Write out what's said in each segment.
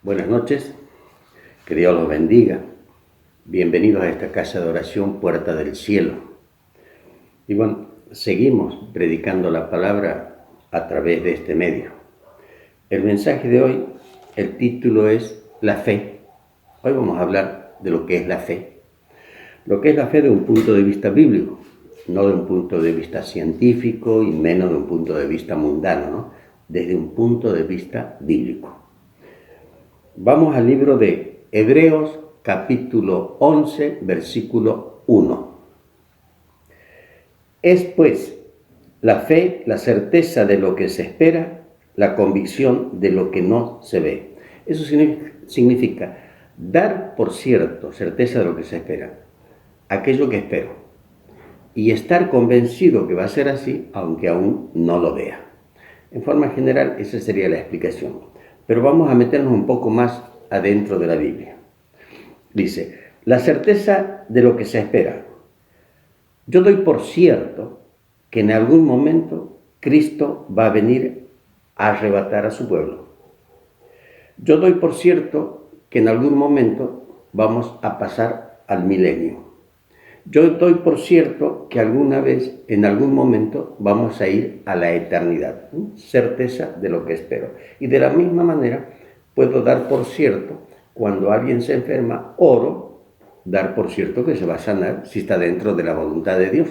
Buenas noches, que Dios los bendiga. Bienvenidos a esta casa de oración, Puerta del Cielo. Y bueno, seguimos predicando la palabra a través de este medio. El mensaje de hoy, el título es La fe. Hoy vamos a hablar de lo que es la fe. Lo que es la fe de un punto de vista bíblico, no de un punto de vista científico y menos de un punto de vista mundano, ¿no? Desde un punto de vista bíblico. Vamos al libro de Hebreos, capítulo 11, versículo 1. Es pues la fe, la certeza de lo que se espera, la convicción de lo que no se ve. Eso significa dar por cierto, certeza de lo que se espera, aquello que espero, y estar convencido que va a ser así, aunque aún no lo vea. En forma general, esa sería la explicación. Pero vamos a meternos un poco más adentro de la Biblia. Dice, la certeza de lo que se espera. Yo doy por cierto que en algún momento Cristo va a venir a arrebatar a su pueblo. Yo doy por cierto que en algún momento vamos a pasar al milenio. Yo doy por cierto que alguna vez, en algún momento, vamos a ir a la eternidad. Certeza de lo que espero. Y de la misma manera, puedo dar por cierto, cuando alguien se enferma, oro, dar por cierto que se va a sanar si está dentro de la voluntad de Dios.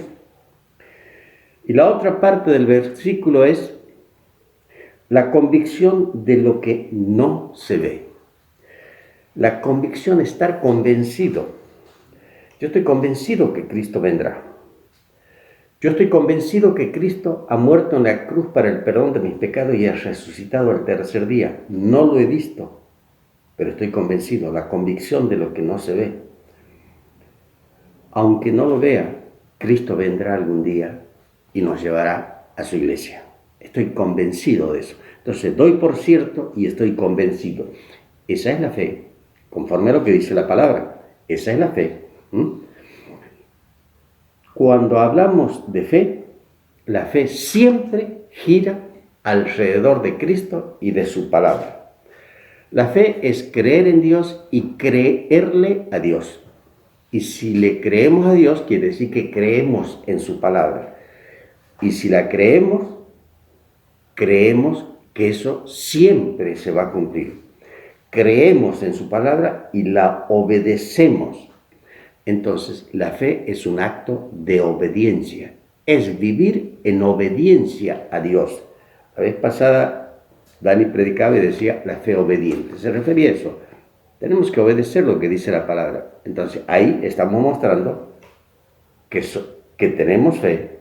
Y la otra parte del versículo es la convicción de lo que no se ve. La convicción, estar convencido. Yo estoy convencido que Cristo vendrá. Yo estoy convencido que Cristo ha muerto en la cruz para el perdón de mis pecados y ha resucitado al tercer día. No lo he visto, pero estoy convencido, la convicción de lo que no se ve. Aunque no lo vea, Cristo vendrá algún día y nos llevará a su iglesia. Estoy convencido de eso. Entonces, doy por cierto y estoy convencido. Esa es la fe, conforme a lo que dice la palabra. Esa es la fe. Cuando hablamos de fe, la fe siempre gira alrededor de Cristo y de su palabra. La fe es creer en Dios y creerle a Dios. Y si le creemos a Dios, quiere decir que creemos en su palabra. Y si la creemos, creemos que eso siempre se va a cumplir. Creemos en su palabra y la obedecemos. Entonces, la fe es un acto de obediencia. Es vivir en obediencia a Dios. La vez pasada, Dani predicaba y decía la fe obediente. Se refería a eso. Tenemos que obedecer lo que dice la palabra. Entonces, ahí estamos mostrando que tenemos fe.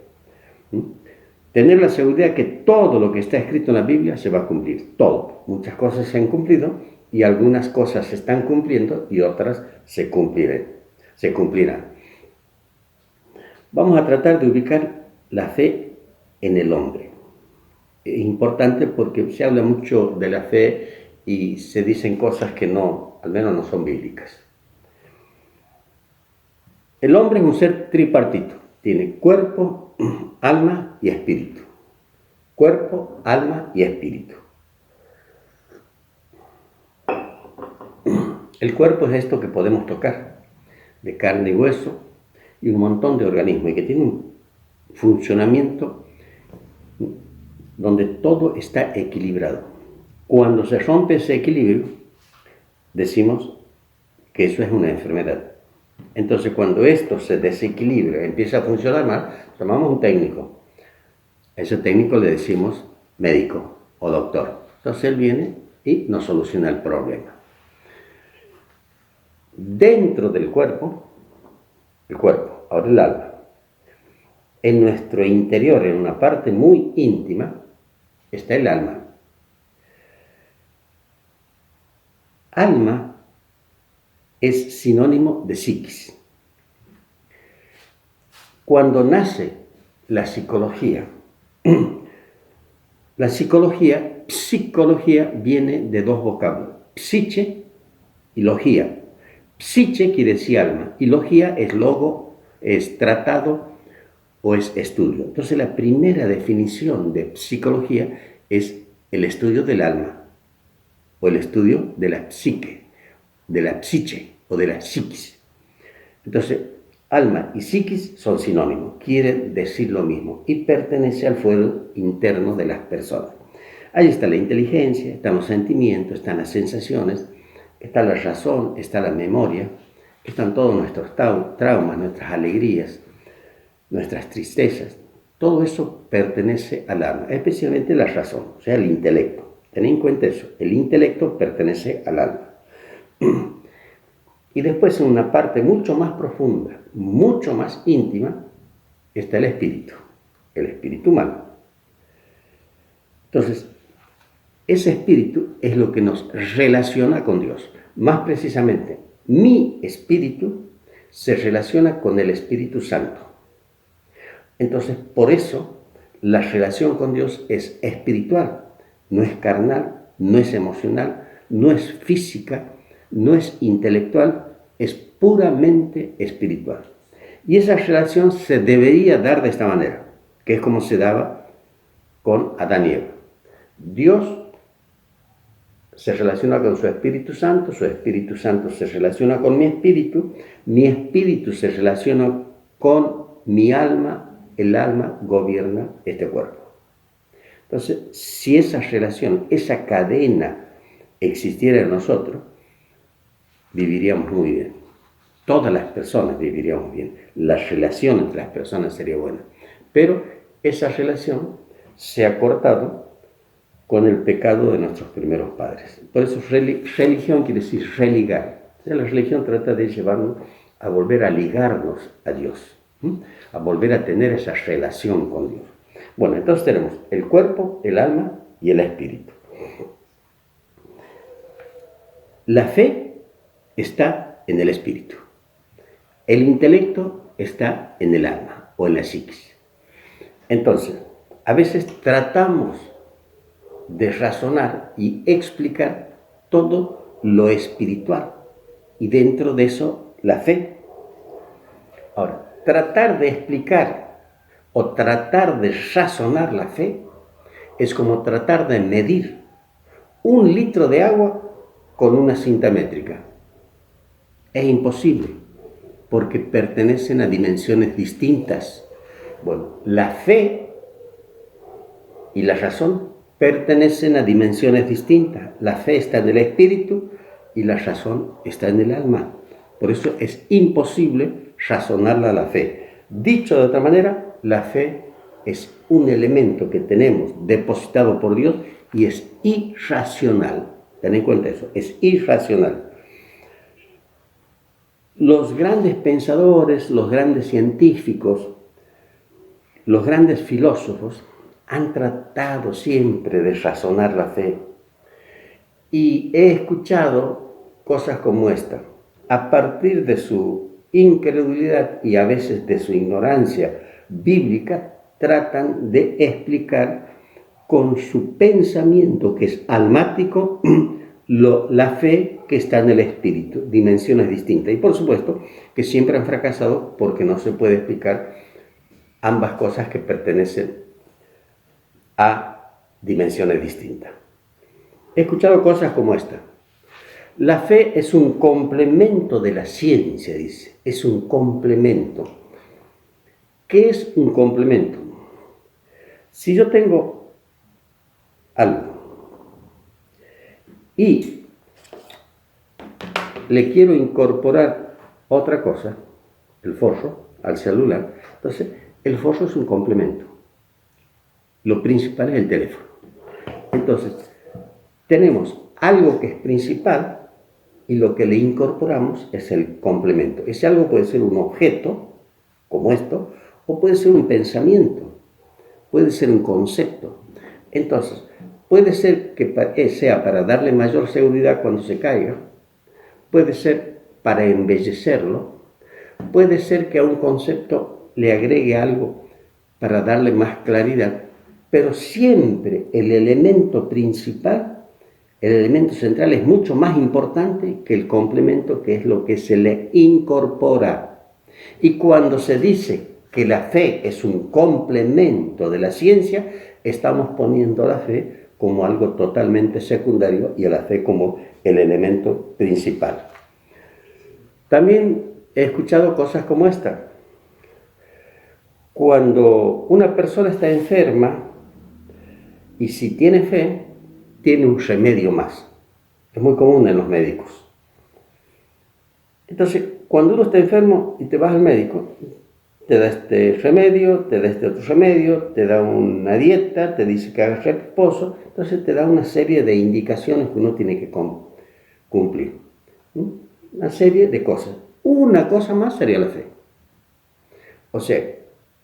Tener la seguridad que todo lo que está escrito en la Biblia se va a cumplir. Todo. Muchas cosas se han cumplido y algunas cosas se están cumpliendo y otras se cumplirán. Vamos a tratar de ubicar la fe en el hombre. Es importante porque se habla mucho de la fe y se dicen cosas que no, al menos no son bíblicas. El hombre es un ser tripartito. Tiene cuerpo, alma y espíritu. Cuerpo, alma y espíritu. El cuerpo es esto que podemos tocar, de carne y hueso, y un montón de organismos, y que tiene un funcionamiento donde todo está equilibrado. Cuando se rompe ese equilibrio, decimos que eso es una enfermedad. Entonces, cuando esto se desequilibra, empieza a funcionar mal, llamamos un técnico. A ese técnico le decimos médico o doctor. Entonces, él viene y nos soluciona el problema. Dentro del cuerpo, ahora el alma. En nuestro interior, en una parte muy íntima, está el alma. Alma es sinónimo de psiquis. Cuando nace la psicología viene de dos vocablos, psiche y logía. Psiche quiere decir alma y logía es logo, es tratado o es estudio. Entonces la primera definición de psicología es el estudio del alma. o el estudio de la psique, de la psiche o de la psiquis. Entonces, alma y psiquis son sinónimos, quieren decir lo mismo y pertenece al fuero interno de las personas. Ahí está la inteligencia, están los sentimientos, están las sensaciones, está la razón, está la memoria, están todos nuestros traumas, nuestras alegrías, nuestras tristezas. Todo eso pertenece al alma, especialmente la razón, o sea, el intelecto. Ten en cuenta eso, el intelecto pertenece al alma. Y después, en una parte mucho más profunda, mucho más íntima, está el espíritu humano. Entonces, ese espíritu es lo que nos relaciona con Dios. Más precisamente, mi espíritu se relaciona con el Espíritu Santo. Entonces, por eso, la relación con Dios es espiritual, no es carnal, no es emocional, no es física, no es intelectual, es puramente espiritual. Y esa relación se debería dar de esta manera, que es como se daba con Adán y Eva. Dios se relaciona con su Espíritu Santo se relaciona con mi espíritu se relaciona con mi alma, el alma gobierna este cuerpo. Entonces, si esa relación, esa cadena existiera en nosotros, viviríamos muy bien. Todas las personas viviríamos bien. La relación entre las personas sería buena. Pero esa relación se ha cortado con el pecado de nuestros primeros padres. Por eso religión quiere decir religar. O sea, la religión trata de llevarnos a volver a ligarnos a Dios, a volver a tener esa relación con Dios. Bueno, entonces tenemos el cuerpo, el alma y el espíritu. La fe está en el espíritu. El intelecto está en el alma o en la psiquis. Entonces, a veces tratamos de razonar y explicar todo lo espiritual y dentro de eso la fe. Ahora, tratar de explicar o tratar de razonar la fe es como tratar de medir 1 litro de agua con una cinta métrica. Es imposible porque pertenecen a dimensiones distintas. Bueno, la fe y la razón pertenecen a dimensiones distintas. La fe está en el espíritu y la razón está en el alma. Por eso es imposible razonarla a la fe. Dicho de otra manera, la fe es un elemento que tenemos depositado por Dios y es irracional. Ten en cuenta eso, es irracional. Los grandes pensadores, los grandes científicos, los grandes filósofos han tratado siempre de razonar la fe. Y he escuchado cosas como esta. A partir de su incredulidad y a veces de su ignorancia bíblica, tratan de explicar con su pensamiento, que es almático, la fe que está en el espíritu, dimensiones distintas. Y por supuesto que siempre han fracasado porque no se puede explicar ambas cosas que pertenecen a dimensiones distintas. He escuchado cosas como esta. La fe es un complemento de la ciencia, dice. Es un complemento. ¿Qué es un complemento? Si yo tengo algo y le quiero incorporar otra cosa, el forro, al celular, entonces el forro es un complemento. Lo principal es el teléfono. Entonces, tenemos algo que es principal y lo que le incorporamos es el complemento. Ese algo puede ser un objeto, como esto, o puede ser un pensamiento, puede ser un concepto. Entonces, puede ser que sea para darle mayor seguridad cuando se caiga, puede ser para embellecerlo, puede ser que a un concepto le agregue algo para darle más claridad, pero siempre el elemento principal, el elemento central es mucho más importante que el complemento, que es lo que se le incorpora. Y cuando se dice que la fe es un complemento de la ciencia, estamos poniendo la fe como algo totalmente secundario y a la fe como el elemento principal. También he escuchado cosas como esta. Cuando una persona está enferma y si tiene fe, tiene un remedio más. Es muy común en los médicos. Entonces, cuando uno está enfermo y te vas al médico, te da este remedio, te da este otro remedio, te da una dieta, te dice que hagas reposo, entonces te da una serie de indicaciones que uno tiene que cumplir. Una serie de cosas. Una cosa más sería la fe. O sea,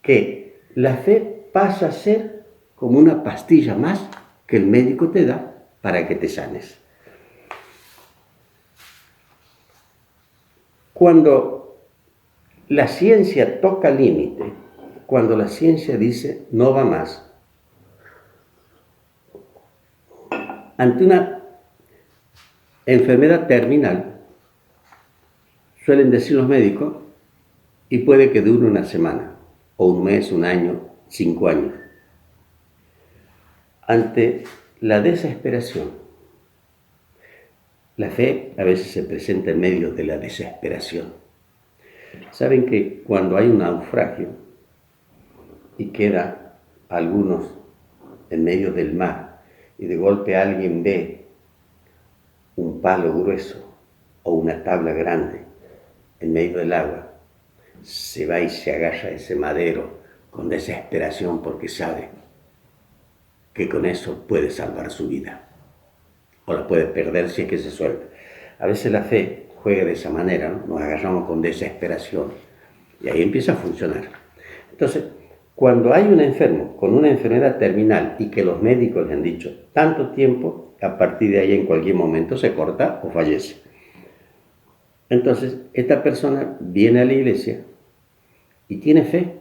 que la fe pasa a ser como una pastilla más que el médico te da para que te sanes. Cuando la ciencia toca límite, cuando la ciencia dice no va más, ante una enfermedad terminal, suelen decir los médicos, y puede que dure una semana, o un mes, un año, 5 años. Ante la desesperación, la fe a veces se presenta en medio de la desesperación. Saben que cuando hay un naufragio y queda algunos en medio del mar y de golpe alguien ve un palo grueso o una tabla grande en medio del agua, se va y se agarra a ese madero con desesperación porque sabe que con eso puede salvar su vida o la puede perder si es que se suelta. A veces la fe juega de esa manera, ¿no? Nos agarramos con desesperación y ahí empieza a funcionar. Entonces, cuando hay un enfermo con una enfermedad terminal y que los médicos le han dicho tanto tiempo, a partir de ahí en cualquier momento se corta o fallece. Entonces, esta persona viene a la iglesia y tiene fe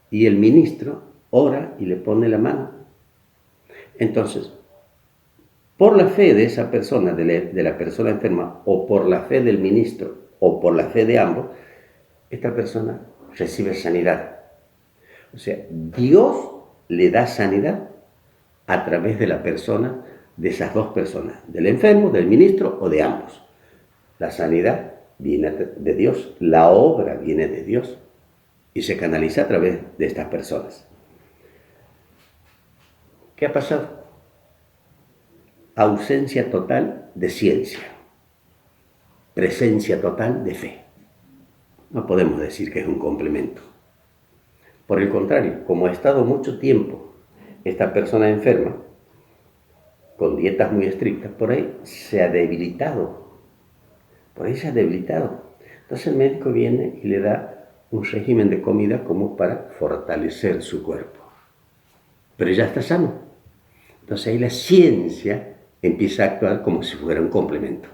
y el ministro ora y le pone la mano. Entonces, por la fe de esa persona, de la persona enferma, o por la fe del ministro, o por la fe de ambos, esta persona recibe sanidad. O sea, Dios le da sanidad a través de la persona, de esas dos personas, del enfermo, del ministro o de ambos. La sanidad viene de Dios, la obra viene de Dios y se canaliza a través de estas personas. ¿Qué ha pasado? Ausencia total de ciencia, presencia total de fe. No podemos decir que es un complemento. Por el contrario, como ha estado mucho tiempo esta persona enferma, con dietas muy estrictas, por ahí se ha debilitado. Entonces el médico viene y le da un régimen de comida como para fortalecer su cuerpo. Pero ya está sano. Entonces ahí la ciencia empieza a actuar como si fuera un complemento.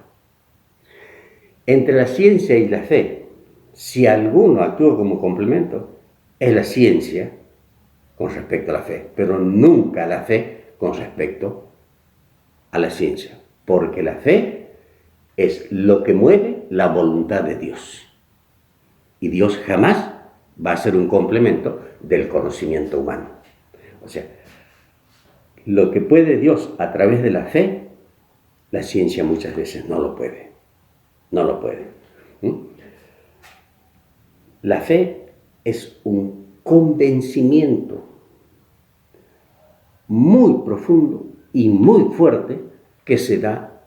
Entre la ciencia y la fe, si alguno actúa como complemento, es la ciencia con respecto a la fe, pero nunca la fe con respecto a la ciencia, porque la fe es lo que mueve la voluntad de Dios. Y Dios jamás va a ser un complemento del conocimiento humano. O sea, lo que puede Dios a través de la fe, la ciencia muchas veces no lo puede. No lo puede. La fe es un convencimiento muy profundo y muy fuerte que se da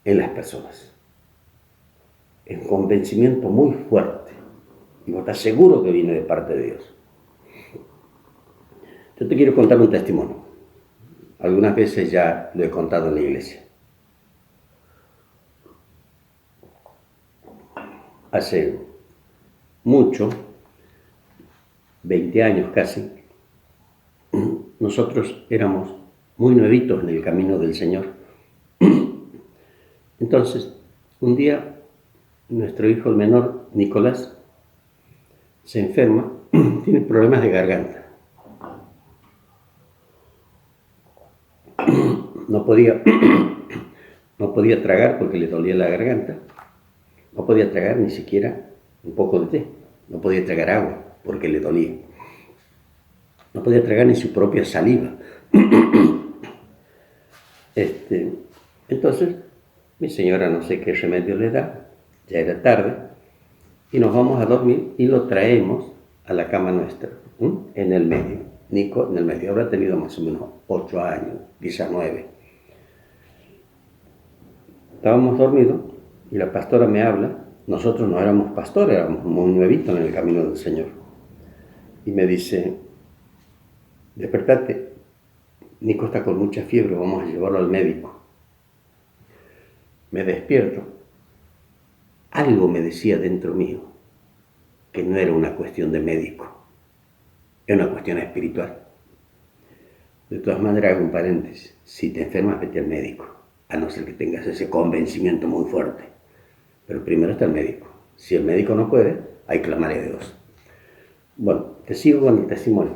en las personas. Es un convencimiento muy fuerte. Y vos estás seguro que viene de parte de Dios. Yo te quiero contar un testimonio. Algunas veces ya lo he contado en la iglesia. Hace mucho, 20 años casi, nosotros éramos muy nuevitos en el camino del Señor. Entonces, un día, nuestro hijo el menor, Nicolás, se enferma, tiene problemas de garganta. No podía tragar porque le dolía la garganta. No podía tragar ni siquiera un poco de té. No podía tragar agua porque le dolía. No podía tragar ni su propia saliva. Este, entonces, mi señora no sé qué remedio le da, ya era tarde, y nos vamos a dormir y lo traemos a la cama nuestra, en el medio. Nico en el medio, habrá tenido más o menos 8 años, quizás 9. Estábamos dormidos y la pastora me habla. Nosotros no éramos pastores, éramos muy nuevitos en el camino del Señor. Y me dice, despertate, Nico está con mucha fiebre, vamos a llevarlo al médico. Me despierto. Algo me decía dentro mío que no era una cuestión de médico, era una cuestión espiritual. De todas maneras, hago un paréntesis. Si te enfermas, vete al médico, a no ser que tengas ese convencimiento muy fuerte. Pero primero está el médico. Si el médico no puede, hay que clamar a Dios. Bueno, te sigo con el testimonio.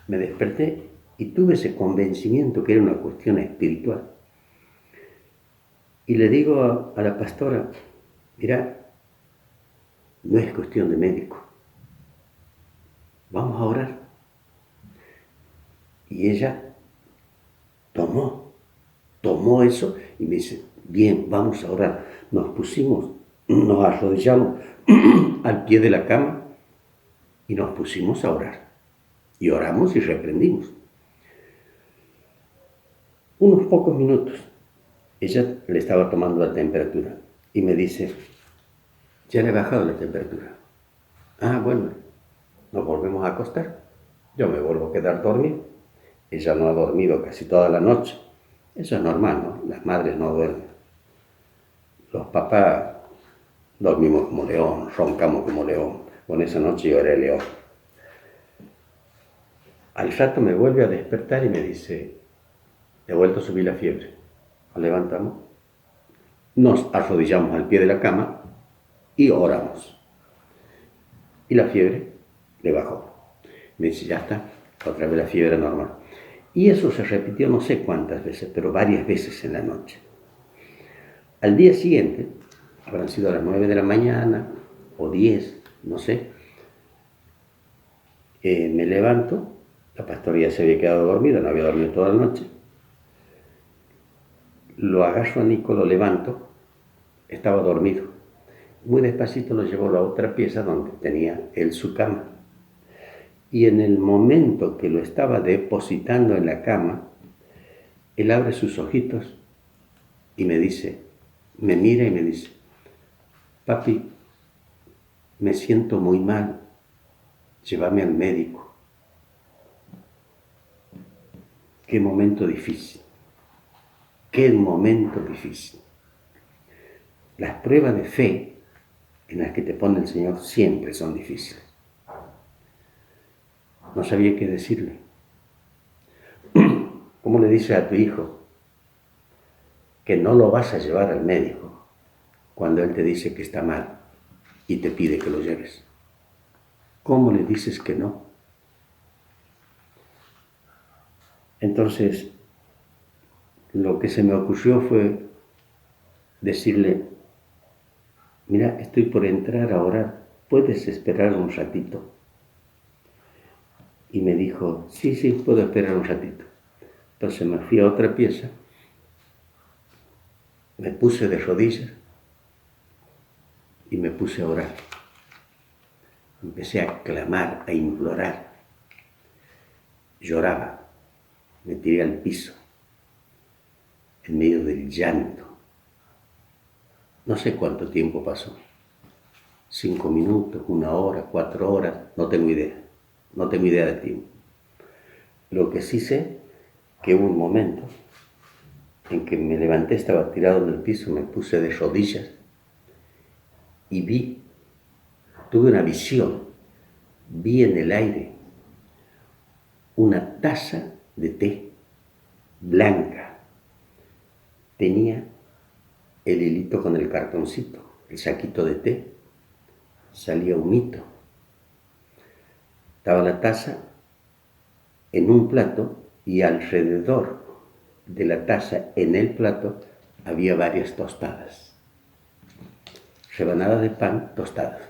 Me desperté y tuve ese convencimiento que era una cuestión espiritual. Y le digo a la pastora, mira, no es cuestión de médico. Vamos a orar. Y ella tomó eso y me dice, bien, vamos a orar. Nos arrodillamos al pie de la cama y nos pusimos a orar. Y oramos y reprendimos. Unos pocos minutos, ella le estaba tomando la temperatura y me dice, ya le he bajado la temperatura. Ah, bueno, nos volvemos a acostar. Yo me vuelvo a quedar dormido. Ella no ha dormido casi toda la noche. Eso es normal, ¿no? Las madres no duermen. Los papás dormimos como león, roncamos como león. Con esa noche yo era el león. Al rato me vuelve a despertar y me dice, he vuelto a subir la fiebre. Nos levantamos, nos arrodillamos al pie de la cama y oramos. Y la fiebre le bajó. Me dice, ya está, otra vez la fiebre normal. Y eso se repitió no sé cuántas veces, pero varias veces en la noche. Al día siguiente, habrán sido a las 9 de la mañana o 10, no sé, me levanto, la pastora ya se había quedado dormida, no había dormido toda la noche. Lo agarro a Nico, lo levanto, estaba dormido. Muy despacito lo llevo a la otra pieza donde tenía él su cama. Y en el momento que lo estaba depositando en la cama, él abre sus ojitos y me dice, me mira y me dice, papi, me siento muy mal, llévame al médico. Qué momento difícil, qué momento difícil. Las pruebas de fe en las que te pone el Señor siempre son difíciles. No sabía qué decirle. ¿Cómo le dices a tu hijo que no lo vas a llevar al médico cuando él te dice que está mal y te pide que lo lleves? ¿Cómo le dices que no? Entonces, lo que se me ocurrió fue decirle, mira, estoy por entrar a orar, ¿puedes esperar un ratito? Y me dijo, sí, puedo esperar un ratito. Entonces me fui a otra pieza, me puse de rodillas y me puse a orar. Empecé a clamar, a implorar. Lloraba, me tiré al piso, en medio del llanto. No sé cuánto tiempo pasó. 5 minutos, 1 hora, 4 horas, no tengo idea. No tengo idea de tiempo. Lo que sí sé que hubo un momento en que me levanté, estaba tirado en el piso, me puse de rodillas y tuve una visión, vi en el aire una taza de té blanca. Tenía el hilito con el cartoncito, el saquito de té, salía humito. Estaba la taza en un plato y alrededor de la taza, en el plato, había varias tostadas. Rebanadas de pan tostadas.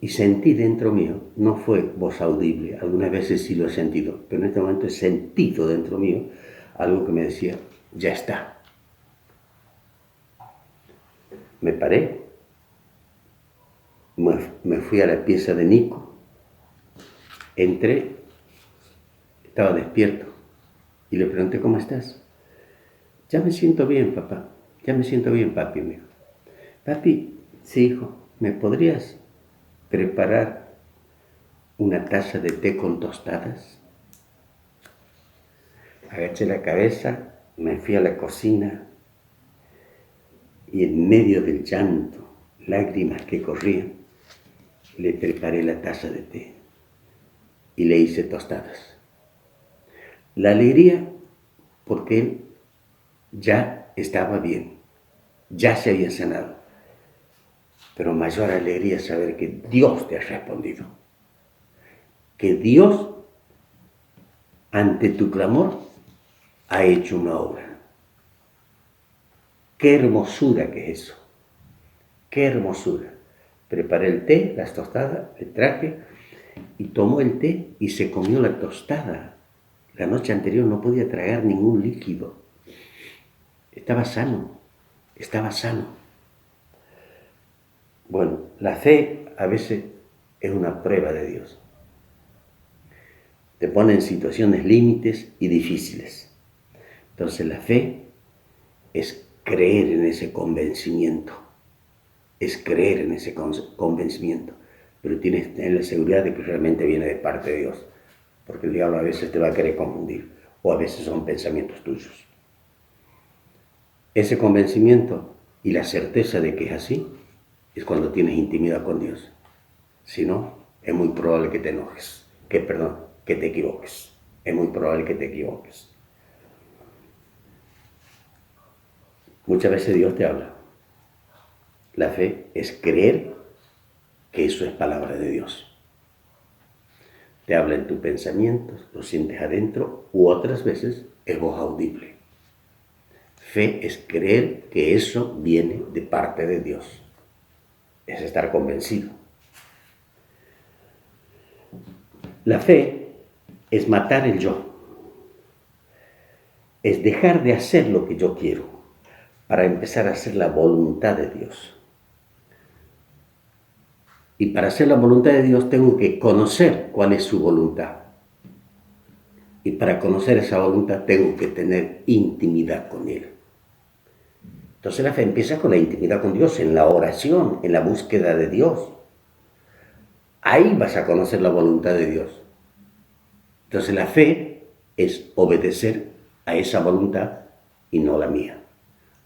Y sentí dentro mío, no fue voz audible, algunas veces sí lo he sentido, pero en este momento he sentido dentro mío algo que me decía, ya está. Me paré, me fui a la pieza de Nico, entré, estaba despierto y le pregunté, ¿cómo estás? Ya me siento bien, papá, ya me siento bien, papi, me dijo. Papi, sí, hijo, ¿me podrías preparar una taza de té con tostadas? Agaché la cabeza, me fui a la cocina y en medio del llanto, lágrimas que corrían, le preparé la taza de té y le hice tostadas. La alegría porque él ya estaba bien, ya se había sanado, pero mayor alegría es saber que Dios te ha respondido, que Dios ante tu clamor ha hecho una obra. Qué hermosura que es eso, qué hermosura. Preparé el té, las tostadas, le traje y tomó el té y se comió la tostada. La noche anterior no podía tragar ningún líquido. Estaba sano, estaba sano. Bueno, la fe a veces es una prueba de Dios. Te pone en situaciones límites y difíciles. Entonces la fe es creer en ese convencimiento. Es creer en ese convencimiento. Pero tienes que tener la seguridad de que realmente viene de parte de Dios. Porque el diablo a veces te va a querer confundir. O a veces son pensamientos tuyos. Ese convencimiento y la certeza de que es así es cuando tienes intimidad con Dios. Si no, es muy probable que te enojes, que te equivoques. Es muy probable que te equivoques. Muchas veces Dios te habla. La fe es creer que eso es palabra de Dios. Te habla en tus pensamientos, lo sientes adentro, u otras veces es voz audible. Fe es creer que eso viene de parte de Dios. Es estar convencido. La fe es matar el yo. Es dejar de hacer lo que yo quiero para empezar a hacer la voluntad de Dios. Y para hacer la voluntad de Dios tengo que conocer cuál es su voluntad. Y para conocer esa voluntad tengo que tener intimidad con Él. Entonces la fe empieza con la intimidad con Dios, en la oración, en la búsqueda de Dios. Ahí vas a conocer la voluntad de Dios. Entonces la fe es obedecer a esa voluntad y no la mía.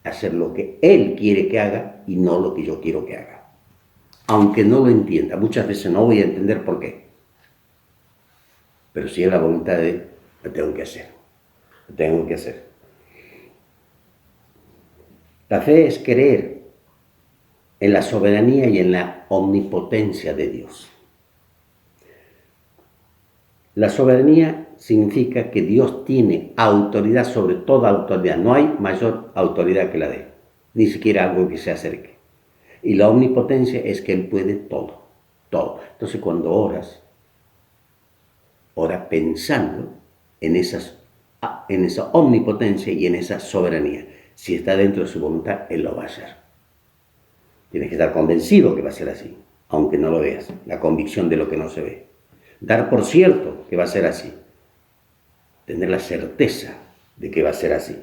Hacer lo que Él quiere que haga y no lo que yo quiero que haga. Aunque no lo entienda, muchas veces no voy a entender por qué. Pero si es la voluntad de Él, lo tengo que hacer. Lo tengo que hacer. La fe es creer en la soberanía y en la omnipotencia de Dios. La soberanía significa que Dios tiene autoridad sobre toda autoridad. No hay mayor autoridad que la de Él, ni siquiera algo que se acerque. Y la omnipotencia es que Él puede todo, todo. Entonces cuando oras, ora pensando en esa omnipotencia y en esa soberanía. Si está dentro de su voluntad, Él lo va a hacer. Tienes que estar convencido que va a ser así, aunque no lo veas. La convicción de lo que no se ve. Dar por cierto que va a ser así. Tener la certeza de que va a ser así.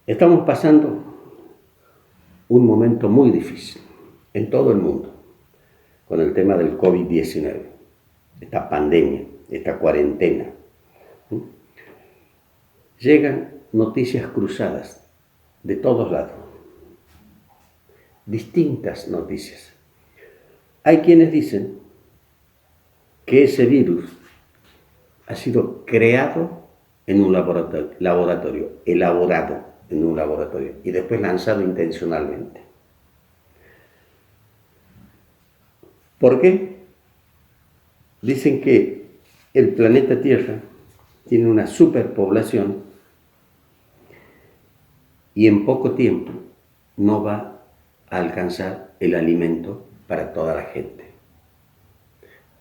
Estamos pasando un momento muy difícil en todo el mundo con el tema del COVID-19, esta pandemia, esta cuarentena. Llegan noticias cruzadas de todos lados, distintas noticias. Hay quienes dicen que ese virus ha sido creado en un laboratorio, elaborado en un laboratorio y después lanzado intencionalmente. ¿Por qué? Dicen que el planeta Tierra tiene una superpoblación y en poco tiempo no va a alcanzar el alimento para toda la gente.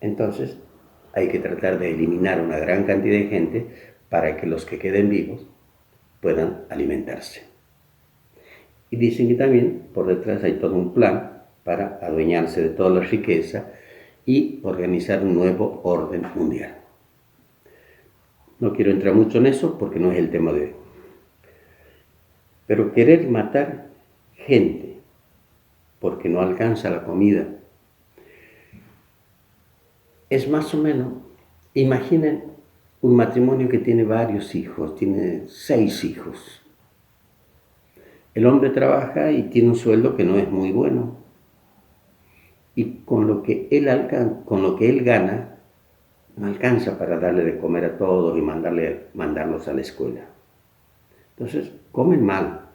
Entonces, hay que tratar de eliminar una gran cantidad de gente para que los que queden vivos puedan alimentarse. Y dicen que también por detrás hay todo un plan para adueñarse de toda la riqueza y organizar un nuevo orden mundial. No quiero entrar mucho en eso porque no es el tema de hoy. Pero querer matar gente porque no alcanza la comida es más o menos, imaginen un matrimonio que tiene varios hijos, tiene 6 hijos. El hombre trabaja y tiene un sueldo que no es muy bueno. Y con lo que él gana, no alcanza para darle de comer a todos y mandarlos a la escuela. Entonces, comen mal.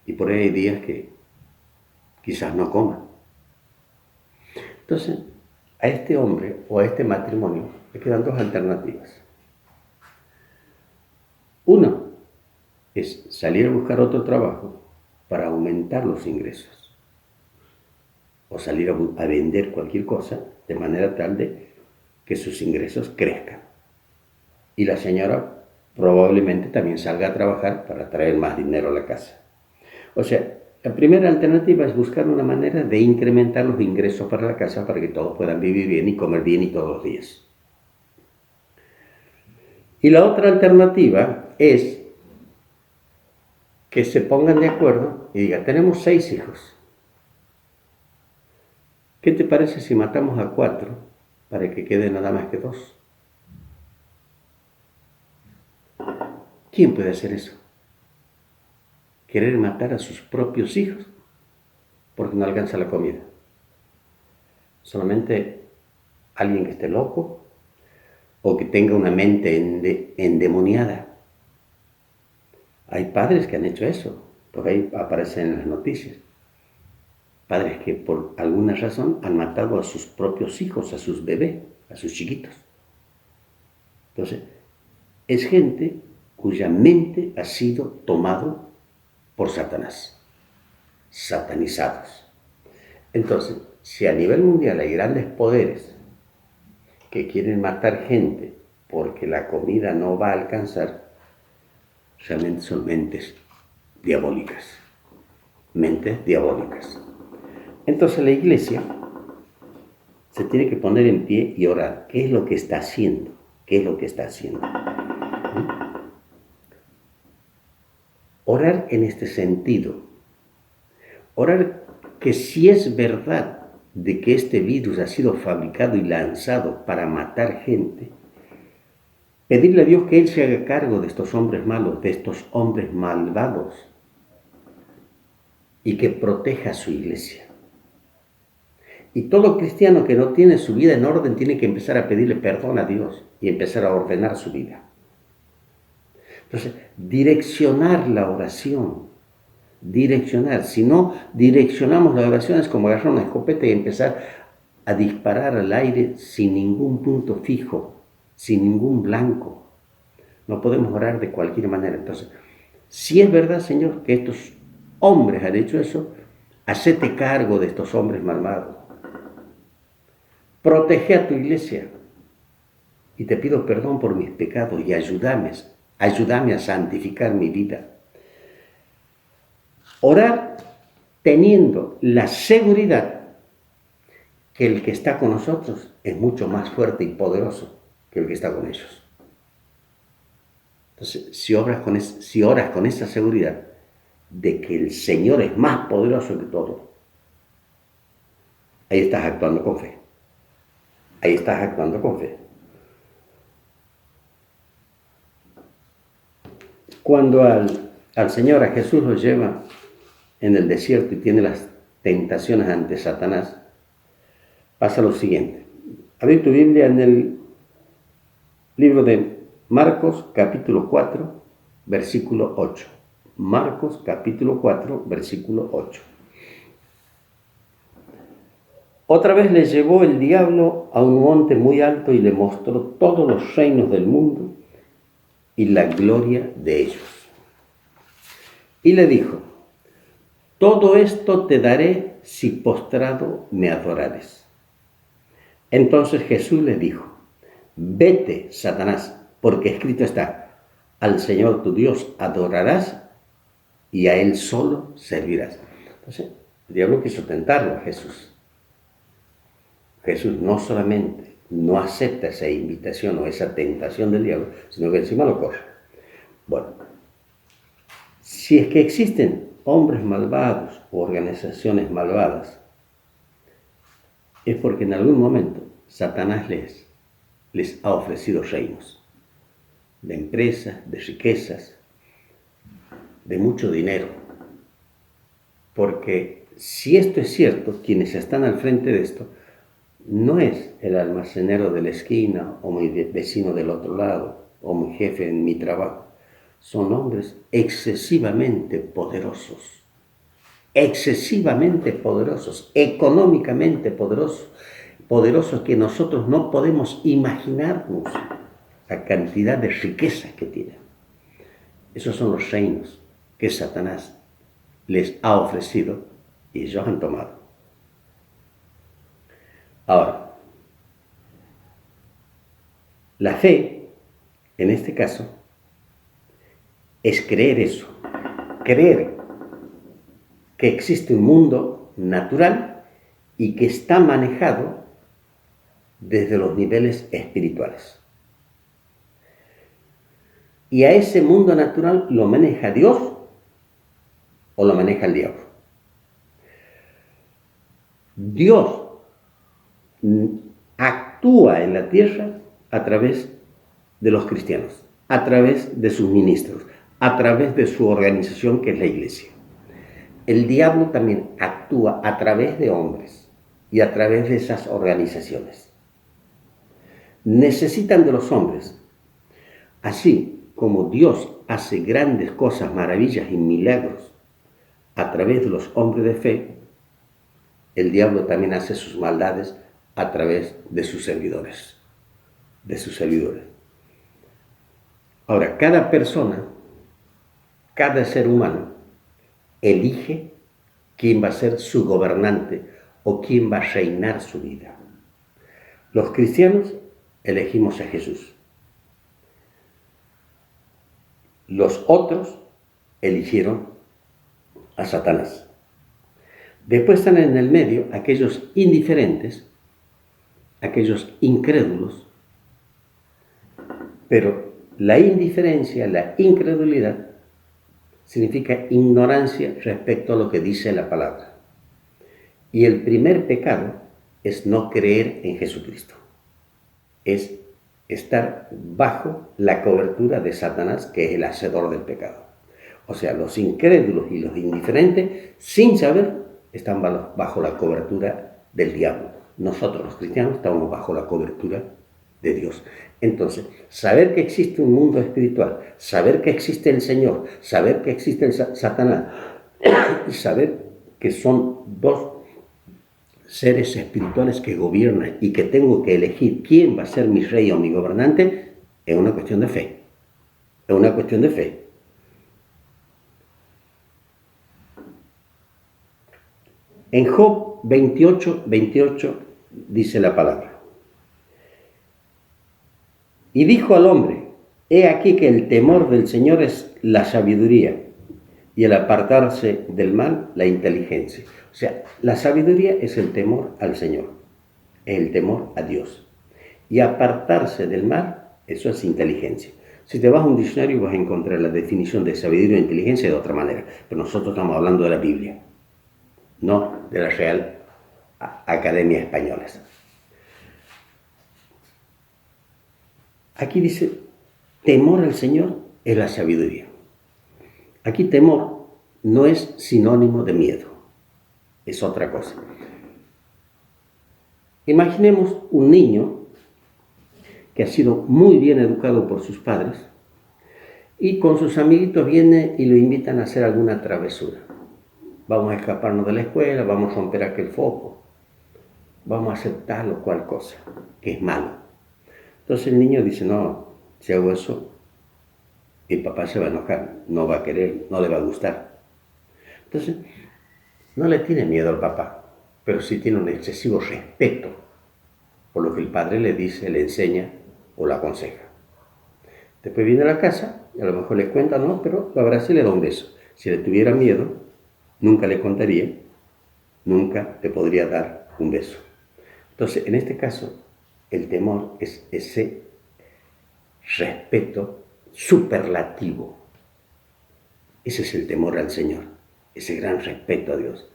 Y por ahí hay días que quizás no coman. Entonces, a este hombre o a este matrimonio le quedan 2 alternativas. Una es salir a buscar otro trabajo para aumentar los ingresos. O salir a vender cualquier cosa de manera tal de que sus ingresos crezcan. Y la señora probablemente también salga a trabajar para traer más dinero a la casa. O sea, la primera alternativa es buscar una manera de incrementar los ingresos para la casa para que todos puedan vivir bien y comer bien y todos los días. Y la otra alternativa es que se pongan de acuerdo y digan, tenemos 6 hijos. ¿Qué te parece si matamos a 4 para que quede nada más que 2? ¿Quién puede hacer eso? Querer matar a sus propios hijos porque no alcanza la comida. Solamente alguien que esté loco o que tenga una mente endemoniada. Hay padres que han hecho eso, porque ahí aparecen en las noticias. Padres que por alguna razón han matado a sus propios hijos, a sus bebés, a sus chiquitos. Entonces, es gente cuya mente ha sido tomado por Satanás, satanizados. Entonces, si a nivel mundial hay grandes poderes que quieren matar gente porque la comida no va a alcanzar, realmente son mentes diabólicas. Mentes diabólicas. Entonces la iglesia se tiene que poner en pie y orar. ¿Qué es lo que está haciendo? ¿Qué es lo que está haciendo? Orar en este sentido. Orar que si es verdad de que este virus ha sido fabricado y lanzado para matar gente, pedirle a Dios que Él se haga cargo de estos hombres malos, de estos hombres malvados, y que proteja a su iglesia. Y todo cristiano que no tiene su vida en orden tiene que empezar a pedirle perdón a Dios y empezar a ordenar su vida. Entonces, direccionar la oración. Direccionar. Si no direccionamos la oración es como agarrar una escopeta y empezar a disparar al aire sin ningún punto fijo, sin ningún blanco. No podemos orar de cualquier manera. Entonces, si es verdad, Señor, que estos hombres han hecho eso, hacete cargo de estos hombres malvados. Protege a tu iglesia y te pido perdón por mis pecados y ayúdame a santificar mi vida. Orar teniendo la seguridad que el que está con nosotros es mucho más fuerte y poderoso que el que está con ellos. Entonces, si oras con esa seguridad de que el Señor es más poderoso que todo, ahí estás actuando con fe. Ahí estás actuando con fe. Cuando al Señor, a Jesús, lo lleva en el desierto y tiene las tentaciones ante Satanás, pasa lo siguiente. Abrir tu Biblia en el libro de Marcos, capítulo 4, versículo 8. Marcos, capítulo 4, versículo 8. Otra vez le llevó el diablo a un monte muy alto y le mostró todos los reinos del mundo y la gloria de ellos. Y le dijo, todo esto te daré si postrado me adorares. Entonces Jesús le dijo, vete, Satanás, porque escrito está, al Señor tu Dios adorarás y a Él solo servirás. Entonces, el diablo quiso tentarlo a Jesús. Jesús no solamente no acepta esa invitación o esa tentación del diablo, sino que encima lo corre. Bueno, si es que existen hombres malvados o organizaciones malvadas, es porque en algún momento Satanás les ha ofrecido reinos de empresas, de riquezas, de mucho dinero. Porque si esto es cierto, quienes están al frente de esto, no es el almacenero de la esquina o mi vecino del otro lado o mi jefe en mi trabajo. Son hombres excesivamente poderosos, económicamente poderosos que nosotros no podemos imaginarnos la cantidad de riquezas que tienen. Esos son los reinos que Satanás les ha ofrecido y ellos han tomado. Ahora, la fe, en este caso, es creer eso, creer que existe un mundo natural y que está manejado desde los niveles espirituales. Y a ese mundo natural lo maneja Dios o lo maneja el diablo. Dios actúa en la tierra a través de los cristianos, a través de sus ministros, a través de su organización que es la iglesia. El diablo también actúa a través de hombres y a través de esas organizaciones. Necesitan de los hombres, así como Dios hace grandes cosas, maravillas y milagros a través de los hombres de fe, el diablo también hace sus maldades a través de sus servidores, Ahora, cada persona, cada ser humano, elige quién va a ser su gobernante o quién va a reinar su vida. Los cristianos elegimos a Jesús. Los otros eligieron a Satanás. Después están en el medio aquellos indiferentes, aquellos incrédulos, pero la indiferencia, la incredulidad, significa ignorancia respecto a lo que dice la palabra. Y el primer pecado es no creer en Jesucristo. Es estar bajo la cobertura de Satanás, que es el hacedor del pecado. O sea, los incrédulos y los indiferentes, sin saber, están bajo la cobertura del diablo. Nosotros los cristianos estamos bajo la cobertura de Dios. Entonces, saber que existe un mundo espiritual, saber que existe el Señor, saber que existe el Satanás, y saber que son dos seres espirituales que gobiernan y que tengo que elegir quién va a ser mi rey o mi gobernante, es una cuestión de fe. Es una cuestión de fe. En Job 28 dice la palabra. Y dijo al hombre, he aquí que el temor del Señor es la sabiduría y el apartarse del mal, la inteligencia. O sea, la sabiduría es el temor al Señor, es el temor a Dios. Y apartarse del mal, eso es inteligencia. Si te vas a un diccionario vas a encontrar la definición de sabiduría e inteligencia de otra manera, pero nosotros estamos hablando de la Biblia, no de la Real Academia Española. Aquí dice, temor al Señor es la sabiduría. Aquí temor no es sinónimo de miedo, es otra cosa. Imaginemos un niño que ha sido muy bien educado por sus padres y con sus amiguitos viene y lo invitan a hacer alguna travesura. Vamos a escaparnos de la escuela, vamos a romper aquel foco, vamos a hacer tal o cual cosa, que es malo. Entonces el niño dice, no, si hago eso, el papá se va a enojar, no va a querer, no le va a gustar. Entonces, no le tiene miedo al papá, pero sí tiene un excesivo respeto por lo que el padre le dice, le enseña o la aconseja. Después viene a la casa y a lo mejor le cuenta, no, pero lo abraza y le da un beso. Si le tuviera miedo, nunca le contaría, nunca le podría dar un beso. Entonces, en este caso, el temor es ese respeto superlativo. Ese es el temor al Señor, ese gran respeto a Dios.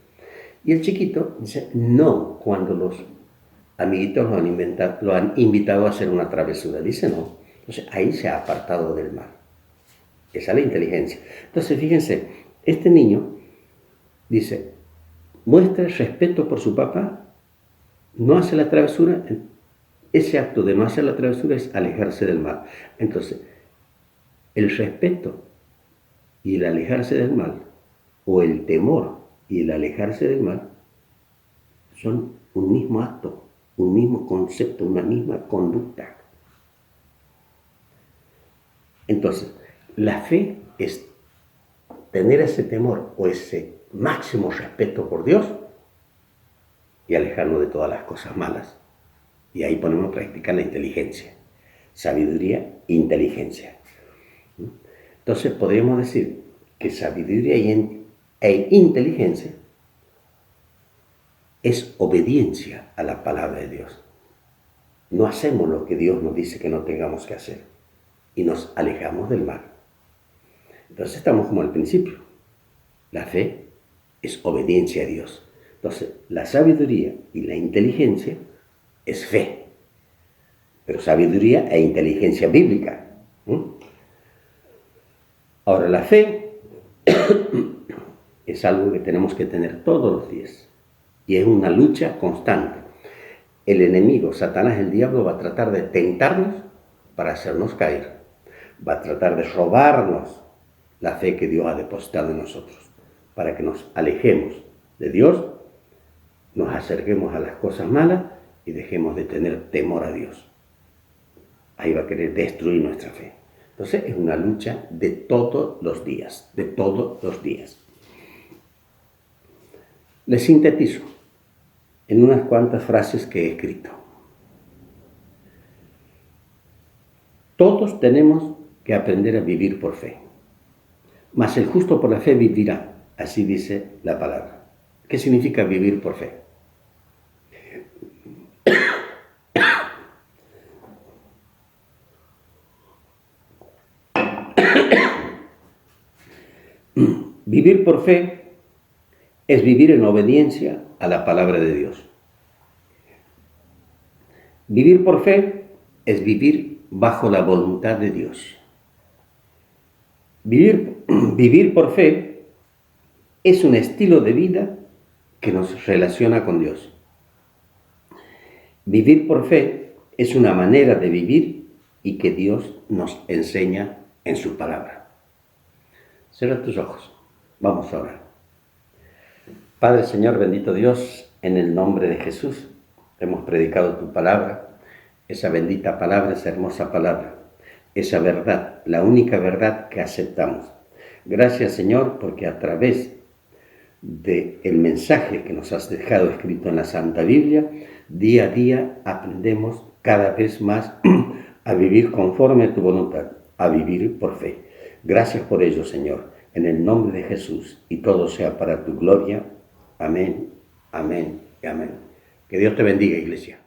Y el chiquito dice, no, cuando los amiguitos lo han invitado a hacer una travesura. Dice no. Entonces, ahí se ha apartado del mal. Esa es la inteligencia. Entonces, fíjense, este niño dice, muestra respeto por su papá, no hace la travesura. Ese acto de no hacer la travesura es alejarse del mal. Entonces, el respeto y el alejarse del mal, o el temor y el alejarse del mal, son un mismo acto, un mismo concepto, una misma conducta. Entonces, la fe es tener ese temor o ese máximo respeto por Dios y alejarnos de todas las cosas malas. Y ahí ponemos en práctica la inteligencia, sabiduría, inteligencia. Entonces podríamos decir que sabiduría e inteligencia es obediencia a la palabra de Dios. No hacemos lo que Dios nos dice que no tengamos que hacer y nos alejamos del mal. Entonces estamos como al principio. La fe es obediencia a Dios. Entonces la sabiduría y la inteligencia es fe, pero sabiduría e inteligencia bíblica. Ahora, la fe es algo que tenemos que tener todos los días y es una lucha constante. El enemigo, Satanás, el diablo, va a tratar de tentarnos para hacernos caer. Va a tratar de robarnos la fe que Dios ha depositado en nosotros, para que nos alejemos de Dios, nos acerquemos a las cosas malas y dejemos de tener temor a Dios. Ahí va a querer destruir nuestra fe. Entonces es una lucha de todos los días, de todos los días. Les sintetizo en unas cuantas frases que he escrito. Todos tenemos que aprender a vivir por fe. Mas el justo por la fe vivirá, así dice la palabra. ¿Qué significa vivir por fe? Vivir por fe es vivir en obediencia a la palabra de Dios. Vivir por fe es vivir bajo la voluntad de Dios. Vivir por fe es un estilo de vida que nos relaciona con Dios. Vivir por fe es una manera de vivir y que Dios nos enseña en su palabra. Cierra tus ojos. Vamos a orar. Padre, Señor, bendito Dios, en el nombre de Jesús, hemos predicado tu palabra, esa bendita palabra, esa hermosa palabra, esa verdad, la única verdad que aceptamos. Gracias, Señor, porque a través del mensaje que nos has dejado escrito en la Santa Biblia, día a día aprendemos cada vez más a vivir conforme a tu voluntad, a vivir por fe. Gracias por ello, Señor, en el nombre de Jesús, y todo sea para tu gloria. Amén, amén y amén. Que Dios te bendiga, iglesia.